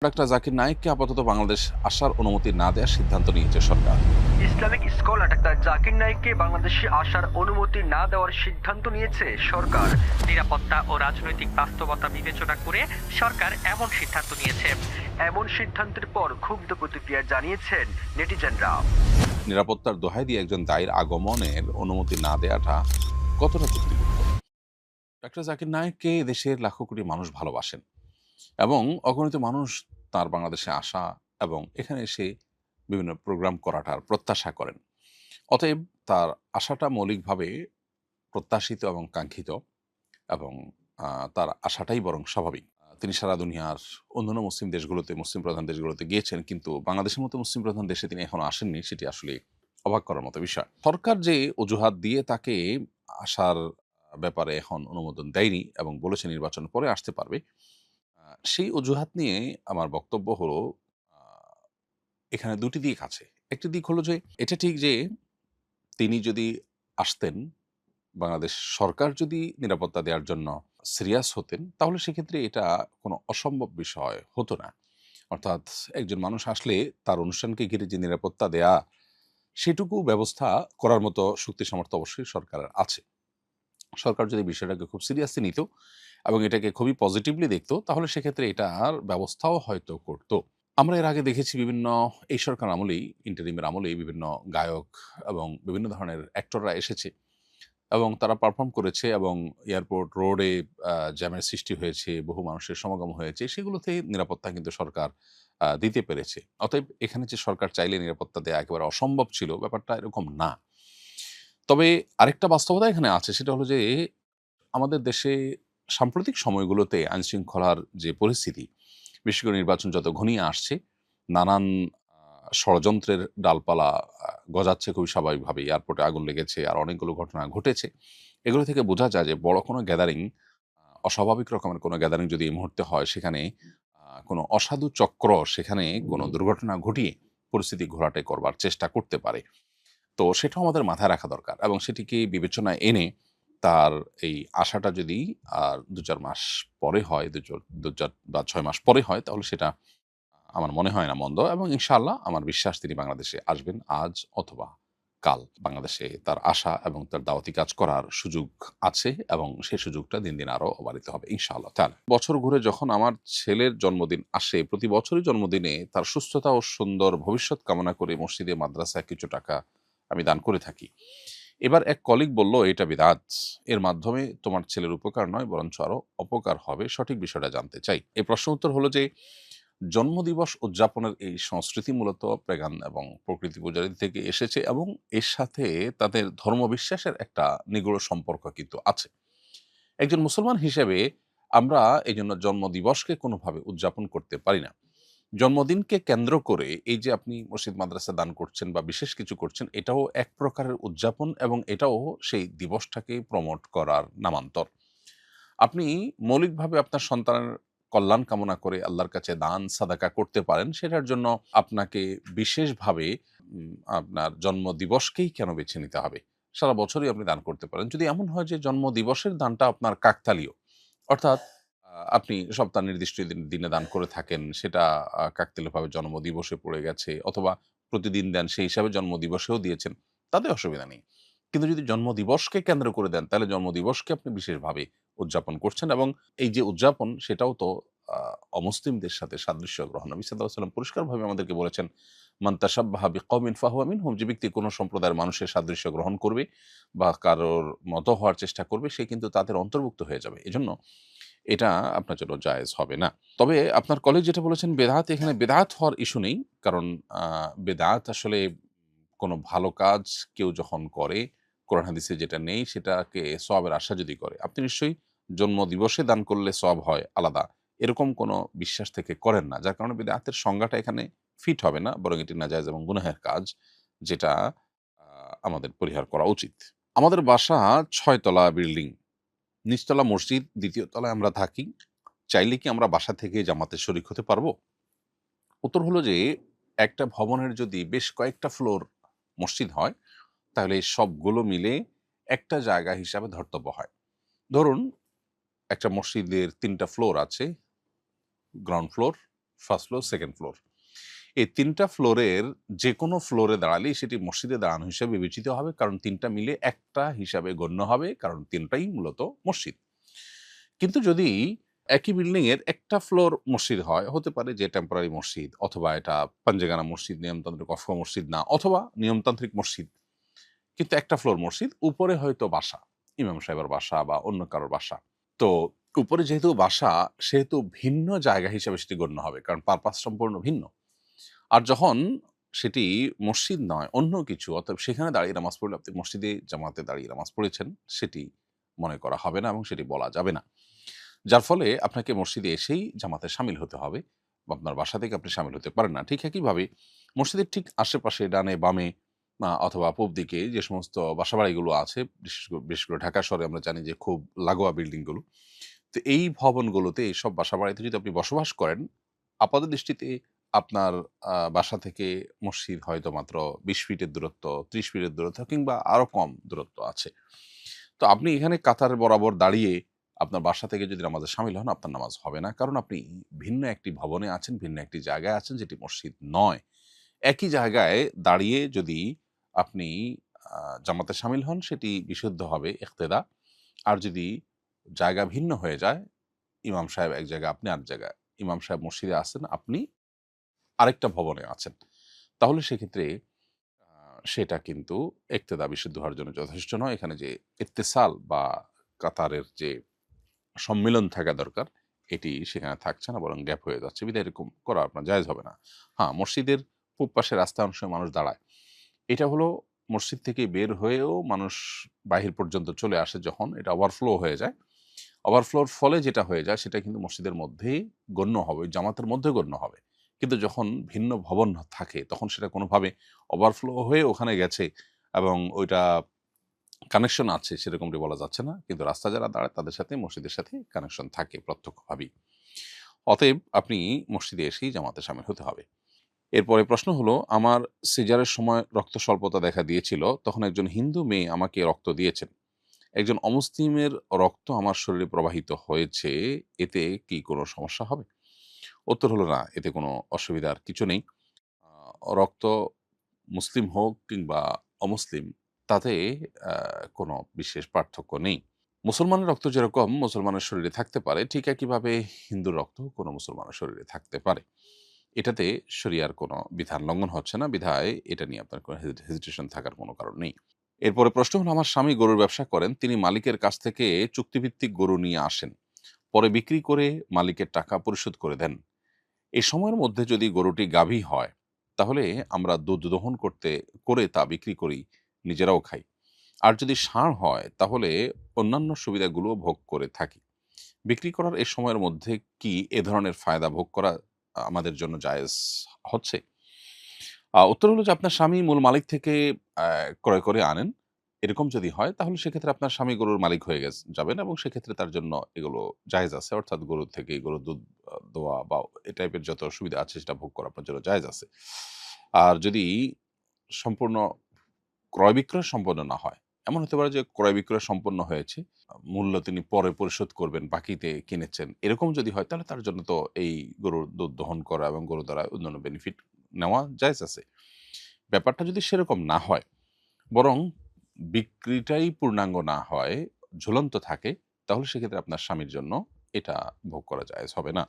Doctor Zakir নায়েককে আপাতত বাংলাদেশ আসার অনুমতি না দেওয়ার সিদ্ধান্ত নিয়েছে সরকার। ইসলামিক স্কলার ডাক্তার জাকির নায়েককে বাংলাদেশে আসার অনুমতি না দেওয়ার সিদ্ধান্ত নিয়েছে সরকার। নিরাপত্তা ও রাজনৈতিক বাস্তবতা বিবেচনা করে সরকার এমন সিদ্ধান্ত নিয়েছে। এমন সিদ্ধান্তের পর ক্ষুব্ধ প্রতিক্রিয়া জানিয়েছেন নেটিজেনরা। নিরাপত্তার দোহাই দিয়ে একজন দায়ীর আগমনের অনুমতি না দেওয়াটা কতটা যুক্তিযুক্ত? ডাক্তার জাকির নায়েককে দেশের লাখো কোটি মানুষ ভালোবাসেন এবং অগণিত মানুষ তার বাংলাদেশে আসা এবং এখানে এসে বিভিন্ন প্রোগ্রাম করাটার প্রত্যাশা করেন। অতএব তার আশাটা মৌলিকভাবে প্রত্যাশিত এবং কাঙ্ক্ষিত এবং তার আশাটাই বরং স্বাভাবিক। তিনি সারা দুনিয়ার অন্যান্য মুসলিম দেশগুলোতে, মুসলিম প্রধান দেশগুলোতে গিয়েছেন, কিন্তু বাংলাদেশের মতো মুসলিম প্রধান দেশে তিনি এখনো আসেননি। সেটি আসলে অবাক করার মতো বিষয়। সরকার যে অজুহাত দিয়ে তাকে আসার ব্যাপারে এখন অনুমোদন দেয়নি এবং বলেছে নির্বাচন পরে আসতে পারবে, সেই অজুহাত নিয়ে আমার বক্তব্য হলো, আ এখানে ২ টি দিক আছে। একটি দিক হলো যে, এটা ঠিক যে তিনি যদি আসতেন, বাংলাদেশ সরকার যদি নিরাপত্তা দেওয়ার জন্য সিরিয়াস হতেন, তাহলে সেক্ষেত্রে এটা কোনো অসম্ভব বিষয় হতো না। অর্থাৎ একজন মানুষ আসলে তার অনুষ্ঠানকে ঘিরে যে নিরাপত্তা দেয়া, সেটুকু ব্যবস্থা করার মতো শক্তি সামর্থ্য অবশ্যই সরকারের আছে। সরকার যদি বিষয়টাকে খুব সিরিয়াসলি নিত এবং এটাকে খুবই পজিটিভলি দেখত, তাহলে সেক্ষেত্রে এটার ব্যবস্থাও হয়তো করত। আমরা এর আগে দেখেছি বিভিন্ন এই সরকার আমলেই, ইন্টারিমের আমলেই বিভিন্ন গায়ক এবং বিভিন্ন ধরনের অ্যাক্টররা এসেছে এবং তারা পারফর্ম করেছে এবং এয়ারপোর্ট রোডে জ্যামের সৃষ্টি হয়েছে, বহু মানুষের সমাগম হয়েছে। সেগুলোতে নিরাপত্তা কিন্তু সরকার দিতে পেরেছে। অতএব এখানে যে সরকার চাইলে নিরাপত্তা দেয়া একেবারে অসম্ভব ছিল, ব্যাপারটা এরকম না। তবে আরেকটা বাস্তবতা এখানে আছে, সেটা হলো যে আমাদের দেশে সাম্প্রতিক সময়গুলোতে আইনশৃঙ্খলার যে পরিস্থিতি, বিশেষ করে নির্বাচন যত ঘনিয়ে আসছে, নানান ষড়যন্ত্রের ডালপালা গজাচ্ছে খুবই স্বাভাবিকভাবেই। এয়ারপোর্টে আগুন লেগেছে, আর অনেকগুলো ঘটনা ঘটেছে। এগুলো থেকে বোঝা যায় যে বড় কোনো গ্যাদারিং, অস্বাভাবিক রকমের কোনো গ্যাদারিং যদি এই মুহূর্তে হয়, সেখানে কোনো অসাধু চক্র সেখানে কোনো দুর্ঘটনা ঘটিয়ে পরিস্থিতি ঘোলাটে করবার চেষ্টা করতে পারে। তো সেটাও আমাদের মাথায় রাখা দরকার এবং সেটিকে বিবেচনায় এনে তার এই আশাটা যদি ২-৪ মাস পরে হয়, ২-৪ বা ৬ মাস পরে হয়, তাহলে সেটা আমার মনে হয় না মন্দ এবং ইনশাআল্লাহ আমার বিশ্বাস তিনি বাংলাদেশে আসবেন আজ অথবা কাল। বাংলাদেশে তার আসা এবং তার দাওয়াতি কাজ করার সুযোগ আছে এবং সেই সুযোগটা দিন, দিন আরো বাড়িত হবে ইনশাআল্লাহ তাআলা। বছর ঘুরে যখন আমার ছেলের জন্মদিন আসে, প্রতি বছরই জন্মদিনে তার সুস্থতা ও সুন্দর ভবিষ্যৎ কামনা করে মসজিদে, মাদ্রাসায় কিছু টাকা আমি দান করে থাকি। এবার এক কলিগ বলল, "এটা বিদআত। এর মাধ্যমে তোমার ছেলের উপকার নয়, বরঞ্চ আরো অপকার হবে। সঠিক বিষয়টা জানতে চাই।" এই প্রশ্ন উত্তর হলো যে, জন্মদিবস উদযাপনের এই সংস্কৃতি মূলত পেগান এবং প্রকৃতি পূজারী থেকে এসেছে এবং এর সাথে তাদের ধর্মবিশ্বাসের একটা নিগূঢ় সম্পর্ক কিন্তু আছে। একজন মুসলমান হিসেবে আমরা এজন্য জন্মদিবসকে কোনোভাবে উদযাপন করতে পারি না। জন্মদিনকে কেন্দ্র করে এই যে আপনি মসজিদ মাদ্রাসা দান করছেন বা বিশেষ কিছু করছেন, এটাও এক প্রকারের উদযাপন এবং এটাও সেই দিবসটাকে প্রমোট করার নামান্তর। আপনি মৌলিকভাবে আপনার সন্তানের কল্যাণ কামনা করে আল্লাহর কাছে দান সাদাকা করতে পারেন। সেটার জন্য আপনাকে বিশেষভাবে আপনার জন্মদিবসকেই কেন বেছে নিতে হবে? সারা বছরই আপনি দান করতে পারেন। যদি এমন হয় যে জন্মদিবসের দানটা আপনার কাকতালীয়, অর্থাৎ আপনি সপ্তাহের নির্দিষ্ট দিনে দান করে থাকেন, সেটা কাকতালীয়ভাবে জন্মদিবসে পড়ে গেছে অথবা প্রতিদিন দেন সেই হিসাবে জন্মদিবসেও দিয়েছেন, তাতে অসুবিধা নেই। কিন্তু যদি জন্মদিবসকে কেন্দ্র করে দেন, তাহলে জন্মদিবসকে আপনি বিশেষভাবে উদযাপন করছেন এবং এই যে উদযাপন, সেটাও তো আ অমুসলিমদের সাথে সাদৃশ্য গ্রহণ। নবী সাল্লাল্লাহু আলাইহি ওয়াসাল্লাম পরিষ্কারভাবে আমাদেরকে বলেছেন, "মান তাশাব্বাহা বিকওমিন ফাহুয়া মিনহুম।" যে ব্যক্তি কোনো সম্প্রদায়ের মানুষের সাদৃশ্য গ্রহণ করবে বা কারোর মতো হওয়ার চেষ্টা করবে, সে কিন্তু তাদের অন্তর্ভুক্ত হয়ে যাবে। এজন্য এটা আপনার জন্য জায়েজ হবে না। তবে আপনার কলিগ যেটা বলেছেন বেদাত, এখানে বেদাত হওয়ার ইস্যু নেই। কারণ বেদাত আসলে কোনো ভালো কাজ কেউ যখন করে, কোরআন হাদিসে যেটা নেই সেটাকে সওয়াবের আশা যদি করে, আপনি নিশ্চয়ই জন্মদিবসে দান করলে সওয়াব হয় আলাদা, এরকম কোনো বিশ্বাস থেকে করেন না। যার কারণে বিদআতের সংজ্ঞাটা এখানে ফিট হবে না, বরং এটি নাজায়েজ এবং গুনাহের কাজ, যেটা আমাদের পরিহার করা উচিত। আমাদের বাসা ৬ তলা বিল্ডিং, নিচতলা মসজিদ, ২য় তলায় আমরা থাকি। চাইলে কি আমরা বাসা থেকে জামাতে শরিক হতে পারবো? উত্তর হলো যে, একটা ভবনের যদি বেশ কয়েকটা ফ্লোর মসজিদ হয়, তাহলে সবগুলো মিলে একটা জায়গা হিসাবে ধর্তব্য হয়। ধরুন একটা মসজিদের ৩ টা ফ্লোর আছে, ground floor, first floor, second floor. এই ৩ টা ফ্লোরের যেকোনো ফ্লোরে দাঁড়ালেই সেটি মসজিদে দাঁড়ানো হিসেবে বিবেচিত হবে। কারণ ৩ টা মিলে একটা হিসাবে গণ্য হবে। কারণ ৩ টাই মূলত মসজিদ। কিন্তু যদি একই বিল্ডিং এর একটা ফ্লোর মসজিদ হয়, হতে পারে যে টেম্পোরারি মসজিদ, অথবা এটা পাঞ্জেগানা মসজিদ, নিয়মতান্ত্রিক অফ মসজিদ না, অথবা নিয়মতান্ত্রিক মসজিদ। কিন্তু একটা ফ্লোর মসজিদ, উপরে হয়তো বাসা, ইমাম সাহেবের বাসা বা অন্য কারোর বাসা। তো উপরে যেহেতু বাসা, সেহেতু ভিন্ন জায়গা হিসেবে সেটি গণ্য হবে। কারণ পারপাস সম্পূর্ণ ভিন্ন। আর যখন সেটি মসজিদ নয়, অন্য কিছু, অতএব সেখানে দাঁড়িয়ে নামাজ পড়লে আপনি মসজিদে জামাতে দাঁড়িয়ে নামাজ পড়েছেন, সেটি মনে করা হবে না এবং সেটি বলা যাবে না। যার ফলে আপনাকে মসজিদে এসেই জামাতে শামিল হতে হবে। আপনার বাসা থেকে আপনি শামিল হতে পারেন না। ঠিক একইভাবে মসজিদের ঠিক আশেপাশে ডানে বামে অথবা পূব দিকে যে সমস্ত বাসাবাড়িগুলো আছে, বিশেষ করে ঢাকা শহরে আমরা জানি যে খুব লাগোয়া বিল্ডিংগুলো। তো এই ভবনগুলোতে, এইসব বাসাবাড়িতে যদি আপনি বসবাস করেন, আপাতদৃষ্টিতে আপনার বাসা থেকে মসজিদ হয়তো মাত্র ২০ ফিটের দূরত্ব, ৩০ ফিটের দূরত্ব কিংবা আরো কম দূরত্ব আছে। তো আপনি এখানে কাতার বরাবর দাঁড়িয়ে আপনার বাসা থেকে যদি নামাজে শামিল হন, আপনার নামাজ হবে না। কারণ আপনি ভিন্ন একটি ভবনে আছেন, ভিন্ন একটি জায়গায় আছেন যেটি মসজিদ নয়। একই জায়গায় দাঁড়িয়ে যদি আপনি জামাতে শামিল হন, সেটি বিশুদ্ধ হবে ইক্তেদা। আর যদি জায়গা ভিন্ন হয়ে যায়, ইমাম সাহেব এক জায়গায়, আপনি আরেক জায়গায়, ইমাম সাহেব মসজিদে আছেন, আপনি আরেকটা ভবনে আছেন, তাহলে সেক্ষেত্রে সেটা কিন্তু ইক্তেদা বিশুদ্ধ হওয়ার জন্য যথেষ্ট নয়। এখানে যে ইত্তেসাল বা কাতারের যে সম্মিলন থাকা দরকার, এটি সেখানে থাকছে না, বরং গ্যাপ হয়ে যাচ্ছে। বিধায় এরকম করা আপনার জায়েজ হবে না। হ্যাঁ, মসজিদের পূব পাশে রাস্তা অংশে মানুষ দাঁড়ায়। এটা হলো মসজিদ থেকে বের হয়েও মানুষ বাহির পর্যন্ত চলে আসে যখন, এটা ওভারফ্লো হয়ে যায়। ওভারফ্লোর ফলে যেটা হয়ে যায় সেটা কিন্তু মসজিদের মধ্যেই গণ্য হবে, ওই জামাতের মধ্যে গণ্য হবে। কিন্তু যখন ভিন্ন ভবন থাকে তখন সেটা কোনোভাবে ওভারফ্লো হয়ে ওখানে গেছে এবং ওইটা কানেকশন আছে সেরকমটি বলা যাচ্ছে না। কিন্তু রাস্তা যারা দাঁড়ায় তাদের সাথে মসজিদের সাথে কানেকশন থাকে প্রত্যক্ষভাবেই। অতএব আপনি মসজিদে এসেই জামাতে শামিল হতে হবে। এরপরে প্রশ্ন হলো, আমার সিজারের সময় রক্ত স্বল্পতা দেখা দিয়েছিল। তখন একজন হিন্দু মেয়ে আমাকে রক্ত দিয়েছেন। একজন অমুসলিমের রক্ত আমার শরীরে প্রবাহিত হয়েছে, এতে কি কোনো সমস্যা হবে? উত্তর হলো না, এতে কোনো অসুবিধার কিছু নেই। রক্ত মুসলিম হোক কিংবা অমুসলিম, তাতে কোনো বিশেষ পার্থক্য নেই। মুসলমানের রক্ত যেরকম মুসলমানের শরীরে থাকতে পারে, ঠিক একইভাবে হিন্দুর রক্ত কোনো মুসলমানের শরীরে থাকতে পারে। এটাতে শরিয়ার কোনো বিধান লঙ্ঘন হচ্ছে না, বিধায় এটা নিয়ে আপনার কোনো হেজিটেশন থাকার কোনো কারণ নেই। এরপরে প্রশ্ন হলো, আমার স্বামী গরুর ব্যবসা করেন। তিনি মালিকের কাছ থেকে চুক্তিভিত্তিক গরু নিয়ে আসেন, পরে বিক্রি করে মালিকের টাকা পরিশোধ করে দেন। এই সময়ের মধ্যে যদি গরুটি গাভী হয়, তাহলে আমরা দুধ দহন করে তা বিক্রি করি, নিজেরাও খাই। আর যদি ষাঁড় হয়, তাহলে অন্যান্য সুবিধাগুলো ভোগ করে থাকি। বিক্রি করার এই সময়ের মধ্যে কি এ ধরনের ফায়দা ভোগ করা আমাদের জন্য জায়েজ হচ্ছে? উত্তর হলো যে, আপনার স্বামী মূল মালিক থেকে ক্রয় করে আনেন। এরকম যদি হয়, তাহলে সেক্ষেত্রে আপনার স্বামী গরুর মালিক হয়ে যাবেন এবং সেক্ষেত্রে তার জন্য এগুলো জায়েজ আছে। অর্থাৎ গরু থেকে গরুর দুধ দোয়া বা এ টাইপের যত সুবিধা আছে সেটা ভোগ করা আপনার জন্য জায়েজ আছে। আর যদি সম্পূর্ণ ক্রয় বিক্রয় সম্পন্ন না হয়, এমন হতে পারে যে ক্রয় বিক্রয় সম্পন্ন হয়েছে, মূল্য তিনি পরে পরিশোধ করবেন, বাকিতে কিনেছেন। এরকম যদি হয়, তাহলে তার জন্য তো এই গরুর দুধ দহন করা এবং গরু দ্বারা অন্যান্য বেনিফিট নেওয়া জায়েজ আছে। ব্যাপারটা যদি সেরকম না হয়, বরং বিক্রিটাই পূর্ণাঙ্গ না হয়, ঝুলন্ত থাকে, তাহলে সেক্ষেত্রে আপনার স্বামীর জন্য এটা ভোগ করা জায়েজ হবে না।